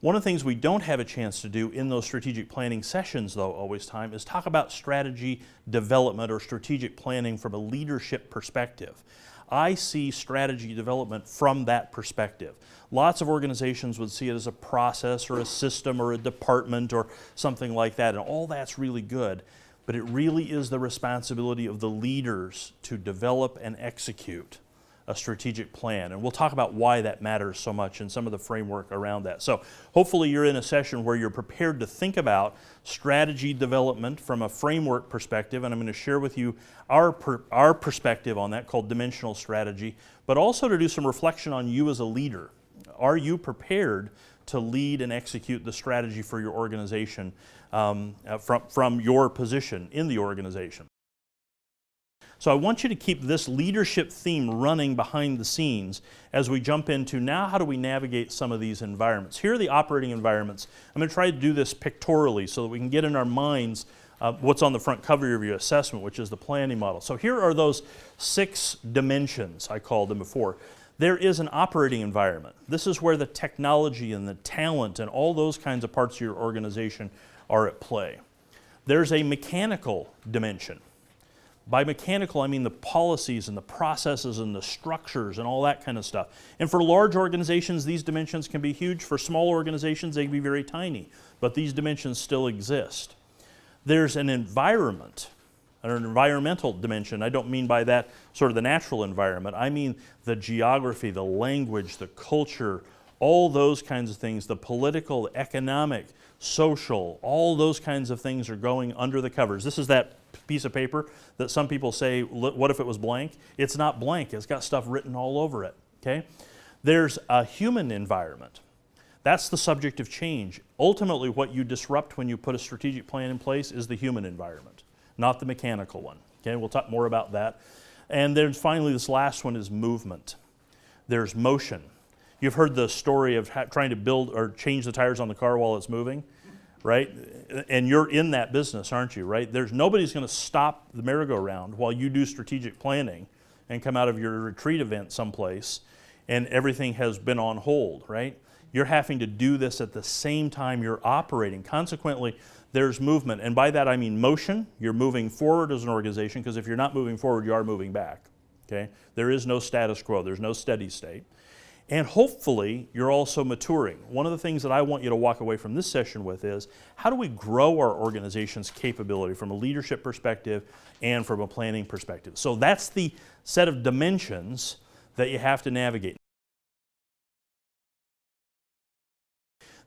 One of the things we don't have a chance to do in those strategic planning sessions, though, always time, is talk about strategy development or strategic planning from a leadership perspective. I see strategy development from that perspective. Lots of organizations would see it as a process or a system or a department or something like that, and all that's really good, but it really is the responsibility of the leaders to develop and execute a strategic plan. And we'll talk about why that matters so much and some of the framework around that. So hopefully you're in a session where you're prepared to think about strategy development from a framework perspective, and I'm going to share with you our perspective on that called dimensional strategy, but also to do some reflection on you as a leader. Are you prepared to lead and execute the strategy for your organization from your position in the organization? So I want you to keep this leadership theme running behind the scenes as we jump into now how do we navigate some of these environments. Here are the operating environments. I'm going to try to do this pictorially so that we can get in our minds what's on the front cover of your assessment, which is the planning model. So here are those 6 dimensions, I called them before. There is an operating environment. This is where the technology and the talent and all those kinds of parts of your organization are at play. There's a mechanical dimension. By mechanical, I mean the policies and the processes and the structures and all that kind of stuff. And for large organizations, these dimensions can be huge. For small organizations, they can be very tiny. But these dimensions still exist. There's an environment, or an environmental dimension. I don't mean by that sort of the natural environment. I mean the geography, the language, the culture, all those kinds of things, the political, the economic, social, all those kinds of things are going under the covers. This is that piece of paper that some people say, what if it was blank? It's not blank. It's got stuff written all over it. Okay? There's a human environment. That's the subject of change. Ultimately, what you disrupt when you put a strategic plan in place is the human environment, not the mechanical one. Okay? We'll talk more about that. And then finally, this last one is movement. There's motion. You've heard the story of trying to build or change the tires on the car while it's moving, right? And you're in that business, aren't you, right? Nobody's going to stop the merry-go-round while you do strategic planning and come out of your retreat event someplace and everything has been on hold, right? You're having to do this at the same time you're operating. Consequently, there's movement. And by that I mean motion. You're moving forward as an organization, because if you're not moving forward, you are moving back, okay? There is no status quo. There's no steady state. And hopefully, you're also maturing. One of the things that I want you to walk away from this session with is, how do we grow our organization's capability from a leadership perspective and from a planning perspective? So that's the set of dimensions that you have to navigate.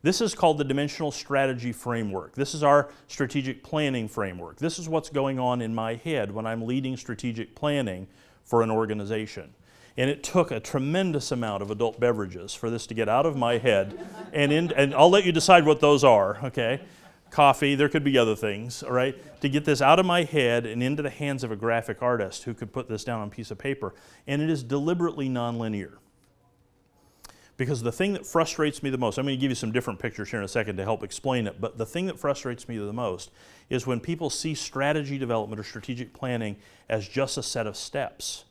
This is called the Dimensional Strategy Framework. This is our strategic planning framework. This is what's going on in my head when I'm leading strategic planning for an organization. And it took a tremendous amount of adult beverages for this to get out of my head. And I'll let you decide what those are, okay? Coffee, there could be other things, all right? To get this out of my head and into the hands of a graphic artist who could put this down on a piece of paper. And it is deliberately nonlinear. Because the thing that frustrates me the most, I'm going to give you some different pictures here in a second to help explain it, but the thing that frustrates me the most is when people see strategy development or strategic planning as just a set of steps.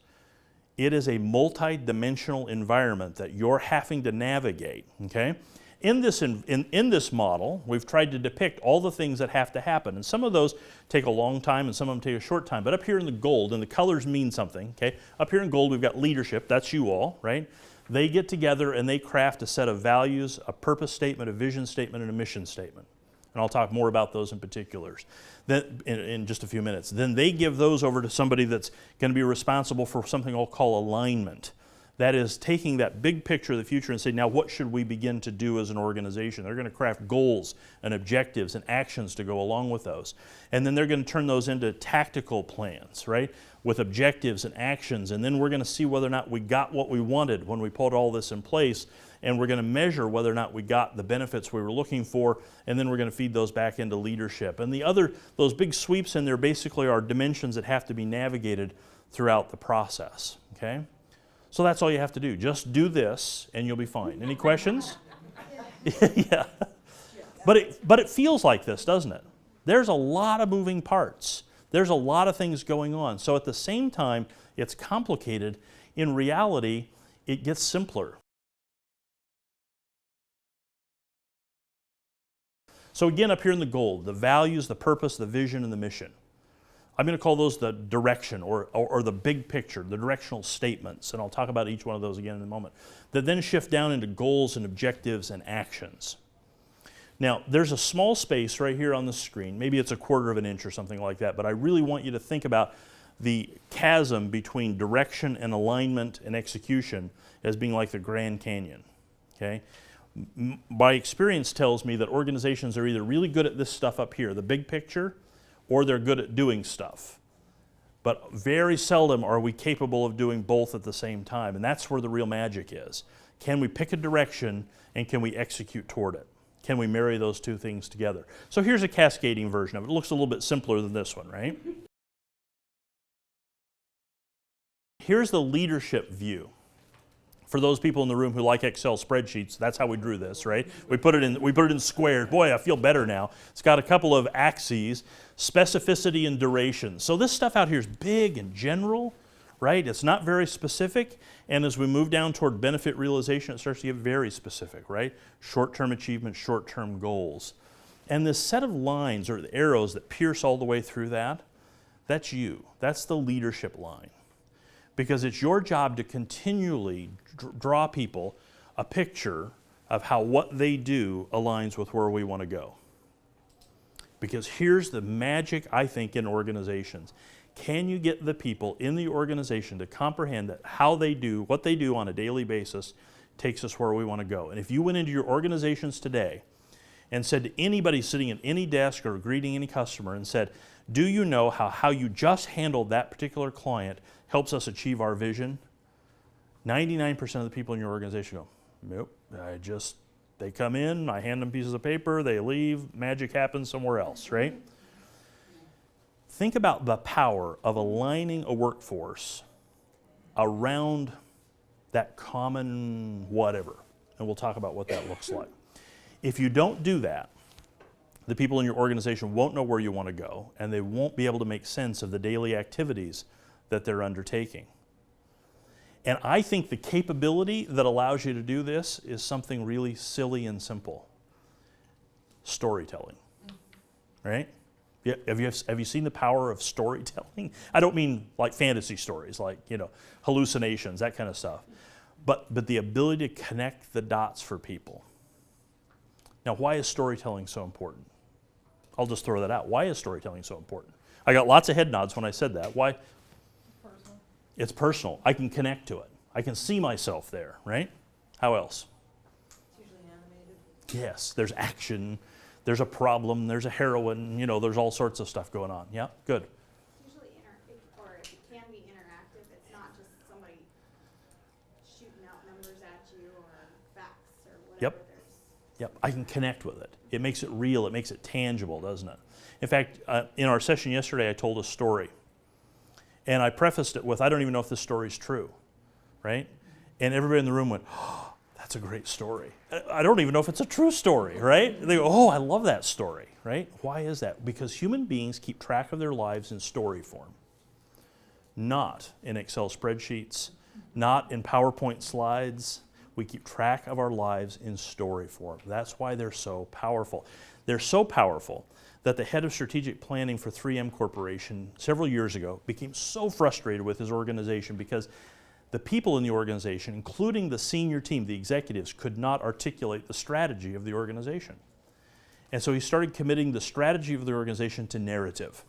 It is a multi-dimensional environment that you're having to navigate, okay? In this model, we've tried to depict all the things that have to happen, and some of those take a long time and some of them take a short time, but up here in the gold, and the colors mean something, okay? Up here in gold, we've got leadership, that's you all, right? They get together and they craft a set of values, a purpose statement, a vision statement, and a mission statement. And I'll talk more about those in particulars in just a few minutes. Then they give those over to somebody that's going to be responsible for something I'll call alignment. That is taking that big picture of the future and saying, now what should we begin to do as an organization? They're going to craft goals and objectives and actions to go along with those. And then they're going to turn those into tactical plans, right? With objectives and actions. And then we're going to see whether or not we got what we wanted when we put all this in place. And we're going to measure whether or not we got the benefits we were looking for, and then we're going to feed those back into leadership. And those big sweeps in there basically are dimensions that have to be navigated throughout the process, okay? So that's all you have to do. Just do this, and you'll be fine. Any questions? Yeah. But it feels like this, doesn't it? There's a lot of moving parts. There's a lot of things going on. So at the same time, it's complicated. In reality, it gets simpler. So again, up here in the gold, the values, the purpose, the vision, and the mission. I'm going to call those the direction or the big picture, the directional statements, and I'll talk about each one of those again in a moment, that then shift down into goals and objectives and actions. Now, there's a small space right here on the screen, maybe it's 1/4 of an inch or something like that, but I really want you to think about the chasm between direction and alignment and execution as being like the Grand Canyon, okay? My experience tells me that organizations are either really good at this stuff up here, the big picture, or they're good at doing stuff. But very seldom are we capable of doing both at the same time, and that's where the real magic is. Can we pick a direction and can we execute toward it? Can we marry those two things together? So here's a cascading version of it. It looks a little bit simpler than this one, right? Here's the leadership view. For those people in the room who like Excel spreadsheets, that's how we drew this, right? We put it in squares. Boy, I feel better now. It's got a couple of axes, specificity and duration. So this stuff out here is big and general, right? It's not very specific. And as we move down toward benefit realization, it starts to get very specific, right? Short-term achievement, short-term goals. And this set of lines or the arrows that pierce all the way through that, that's you. That's the leadership line. Because it's your job to continually draw people a picture of how what they do aligns with where we want to go. Because here's the magic, I think, in organizations. Can you get the people in the organization to comprehend that how they do, what they do on a daily basis takes us where we want to go? And if you went into your organizations today and said to anybody sitting at any desk or greeting any customer and said, do you know how you just handled that particular client helps us achieve our vision? 99% of the people in your organization go, nope, they come in, I hand them pieces of paper, they leave, magic happens somewhere else, right? Think about the power of aligning a workforce around that common whatever, and we'll talk about what that looks like. If you don't do that, the people in your organization won't know where you want to go, and they won't be able to make sense of the daily activities that they're undertaking. And I think the capability that allows you to do this is something really silly and simple. Storytelling, right? Yeah, have you seen the power of storytelling? I don't mean like fantasy stories, like, hallucinations, that kind of stuff. But the ability to connect the dots for people. Now, why is storytelling so important? I'll just throw that out. Why is storytelling so important? I got lots of head nods when I said that. Why? Personal. It's personal. I can connect to it. I can see myself there, right? How else? It's usually animated. Yes, there's action, there's a problem, there's a heroine, there's all sorts of stuff going on. Yeah, good. It's usually it can be interactive. It's not just somebody shooting out numbers at you or facts or whatever. Yep, I can connect with it. It makes it real, it makes it tangible, doesn't it? In fact, in our session yesterday, I told a story. And I prefaced it with, I don't even know if this story's true, right? And everybody in the room went, oh, that's a great story. I don't even know if it's a true story, right? They go, oh, I love that story, right? Why is that? Because human beings keep track of their lives in story form. Not in Excel spreadsheets, not in PowerPoint slides. We keep track of our lives in story form. That's why they're so powerful. They're so powerful that the head of strategic planning for 3M Corporation several years ago became so frustrated with his organization because the people in the organization, including the senior team, the executives, could not articulate the strategy of the organization. And so he started committing the strategy of the organization to narrative.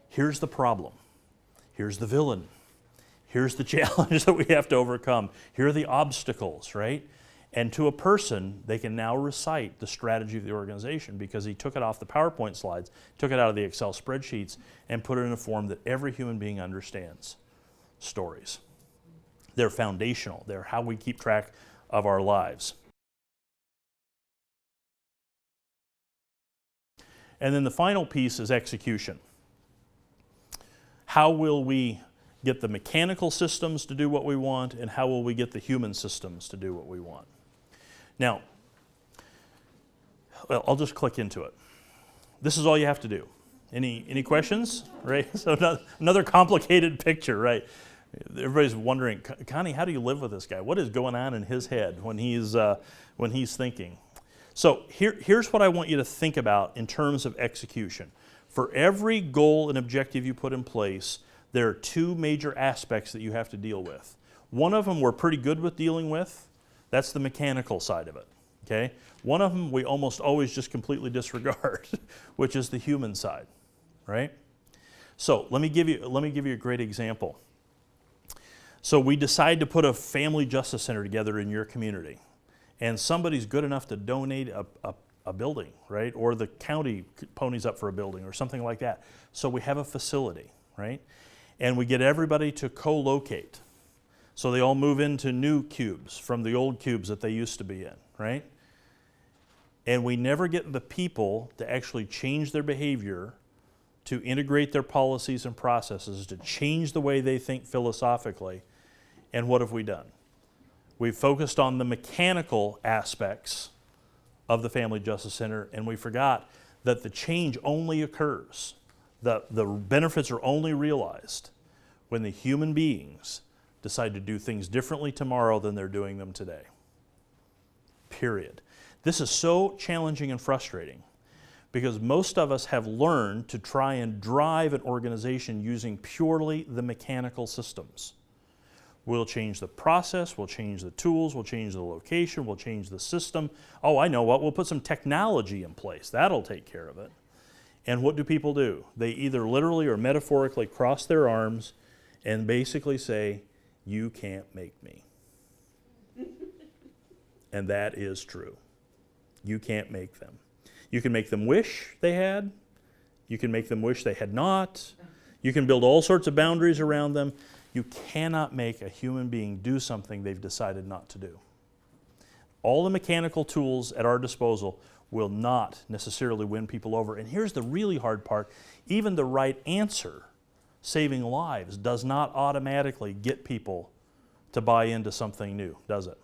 Here's the problem. Here's the villain. Here's the challenge that we have to overcome. Here are the obstacles, right? And to a person, they can now recite the strategy of the organization because he took it off the PowerPoint slides, took it out of the Excel spreadsheets, and put it in a form that every human being understands. Stories. They're foundational. They're how we keep track of our lives. And then the final piece is execution. How will we get the mechanical systems to do what we want, and how will we get the human systems to do what we want? Now, well, I'll just click into it. This is all you have to do. Any questions? Right? So another complicated picture, right? Everybody's wondering, Connie, how do you live with this guy? What is going on in his head when he's thinking? So here's what I want you to think about in terms of execution. For every goal and objective you put in place, there are two major aspects that you have to deal with. One of them we're pretty good with dealing with. That's the mechanical side of it. Okay? One of them we almost always just completely disregard, which is the human side, right? So let me give you a great example. So we decide to put a family justice center together in your community, and somebody's good enough to donate a building, right? Or the county ponies up for a building or something like that. So we have a facility, right? And we get everybody to co-locate. So they all move into new cubes from the old cubes that they used to be in, right? And we never get the people to actually change their behavior, to integrate their policies and processes, to change the way they think philosophically. And what have we done? We've focused on the mechanical aspects of the Family Justice Center, and we forgot that the change only occurs, the benefits are only realized when the human beings decide to do things differently tomorrow than they're doing them today. Period. This is so challenging and frustrating because most of us have learned to try and drive an organization using purely the mechanical systems. We'll change the process, we'll change the tools, we'll change the location, we'll change the system. Oh, I know what, we'll put some technology in place. That'll take care of it. And what do people do? They either literally or metaphorically cross their arms and basically say, "You can't make me." And that is true. You can't make them. You can make them wish they had. You can make them wish they had not. You can build all sorts of boundaries around them. You cannot make a human being do something they've decided not to do. All the mechanical tools at our disposal will not necessarily win people over. And here's the really hard part. Even the right answer, saving lives, does not automatically get people to buy into something new, does it?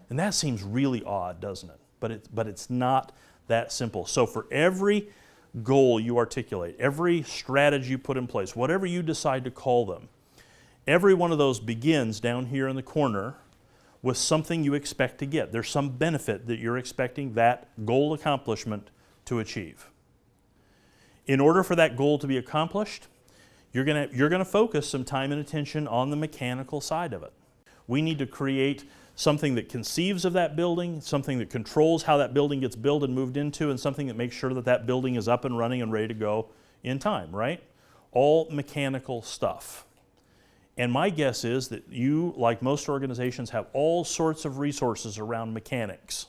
And that seems really odd, doesn't it? But it's not that simple. So for every goal you articulate, every strategy you put in place, whatever you decide to call them, every one of those begins down here in the corner with something you expect to get. There's some benefit that you're expecting that goal accomplishment to achieve. In order for that goal to be accomplished, you're going to focus some time and attention on the mechanical side of it. We need to create something that conceives of that building, something that controls how that building gets built and moved into, and something that makes sure that that building is up and running and ready to go in time, right? All mechanical stuff. And my guess is that you, like most organizations, have all sorts of resources around mechanics.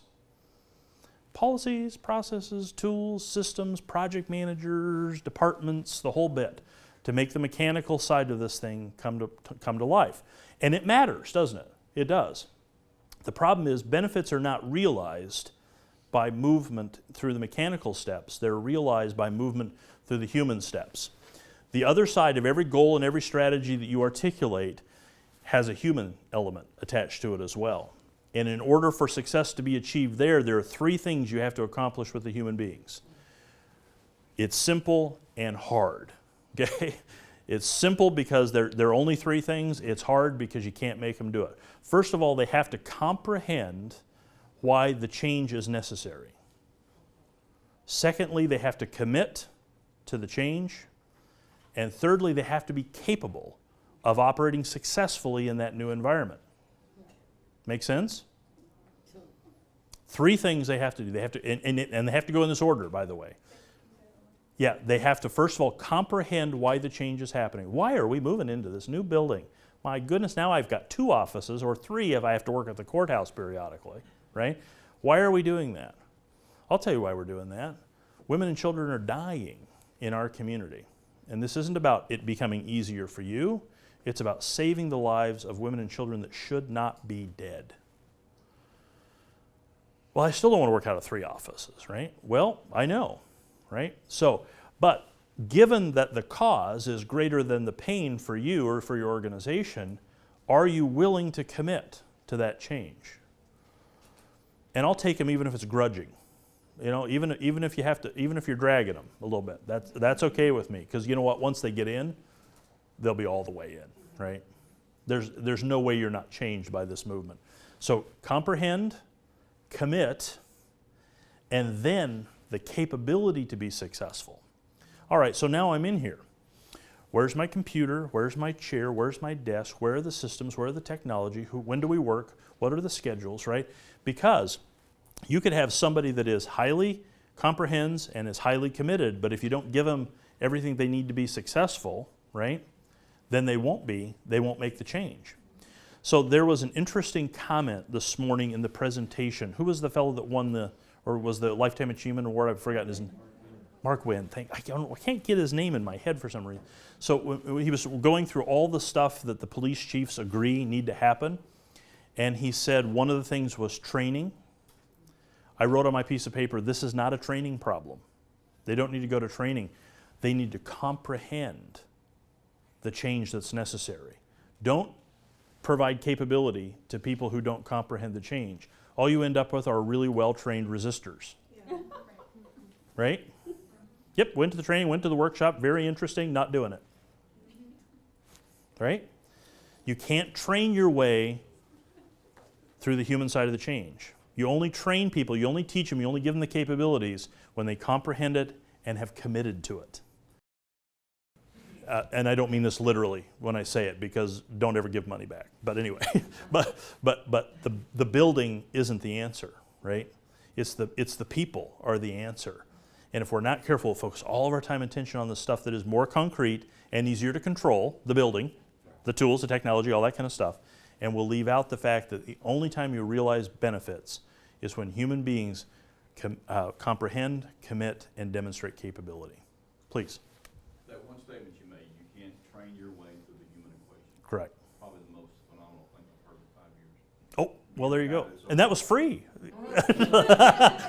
Policies, processes, tools, systems, project managers, departments, the whole bit, to make the mechanical side of this thing come to life. And it matters, doesn't it? It does. The problem is benefits are not realized by movement through the mechanical steps. They're realized by movement through the human steps. The other side of every goal and every strategy that you articulate has a human element attached to it as well. And in order for success to be achieved there are three things you have to accomplish with the human beings. It's simple and hard, okay? It's simple because there are only three things. It's hard because you can't make them do it. First of all, they have to comprehend why the change is necessary. Secondly, they have to commit to the change. And thirdly, they have to be capable of operating successfully in that new environment. Make sense? Three things they have to do. They have to, and they have to go in this order, by the way. Yeah, they have to, first of all, comprehend why the change is happening. Why are we moving into this new building? My goodness, now I've got 2 offices, or 3 if I have to work at the courthouse periodically, right? Why are we doing that? I'll tell you why we're doing that. Women and children are dying in our community. And this isn't about it becoming easier for you. It's about saving the lives of women and children that should not be dead. Well, I still don't want to work out of 3 offices, right? Well, I know, right? So, but given that the cause is greater than the pain for you or for your organization, are you willing to commit to that change? And I'll take them even if it's grudging. You know, even if you have to, even if you're dragging them a little bit, that's okay with me, because you know what? Once they get in, they'll be all the way in, right? There's no way you're not changed by this movement. So comprehend, commit, and then the capability to be successful. All right, so now I'm in here. Where's my computer? Where's my chair? Where's my desk? Where are the systems? Where are the technology? When do we work? What are the schedules, right? Because you could have somebody that is highly comprehends and is highly committed, but if you don't give them everything they need to be successful, right, then they won't make the change. So there was an interesting comment this morning in the presentation. Who was the fellow that won or was the Lifetime Achievement Award? I've forgotten his name. Mark Wynn. I can't get his name in my head for some reason. So he was going through all the stuff that the police chiefs agree need to happen, and he said one of the things was training. I wrote on my piece of paper, this is not a training problem. They don't need to go to training. They need to comprehend the change that's necessary. Don't provide capability to people who don't comprehend the change. All you end up with are really well-trained resistors. Yeah. Right? Yep, went to the training, went to the workshop, very interesting, not doing it. Right? You can't train your way through the human side of the change. You only train people, you only teach them, you only give them the capabilities when they comprehend it and have committed to it. And I don't mean this literally when I say it, because don't ever give money back. But anyway, but the building isn't the answer, right? It's the people are the answer. And if we're not careful, we'll focus all of our time and attention on the stuff that is more concrete and easier to control, the building, the tools, the technology, all that kind of stuff, and we'll leave out the fact that the only time you realize benefits is when human beings comprehend, commit, and demonstrate capability. Please. That one statement you made, you can't train your way through the human equation. Correct. Probably the most phenomenal thing I've heard in 5 years. Oh, well, there you go. And that was free.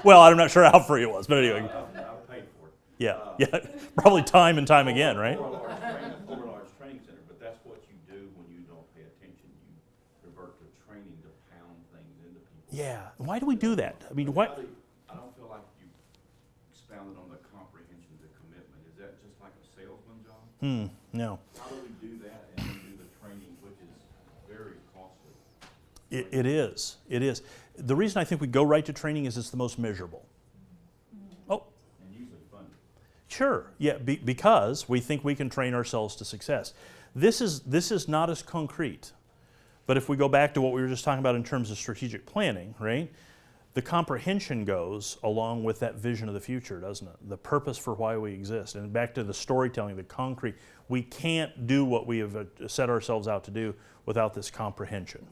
Well, I'm not sure how free it was, but anyway. I've paid for it. Yeah. Probably time and time again, right? Or a large training center, but that's what you do when you don't pay attention. You revert to training to pound things into people. Yeah. Why do we do that? I mean, why? I don't feel like you expounded on the comprehension, the commitment. Is that just like a salesman job? No. How do we do that and then do the training, which is very costly? It is. It is. The reason I think we go right to training is it's the most measurable. Oh, And usually funded. sure. Yeah, because we think we can train ourselves to success. This is not as concrete. But if we go back to what we were just talking about in terms of strategic planning, right? The comprehension goes along with that vision of the future, doesn't it? The purpose for why we exist. And back to the storytelling, the concrete. We can't do what we have set ourselves out to do without this comprehension.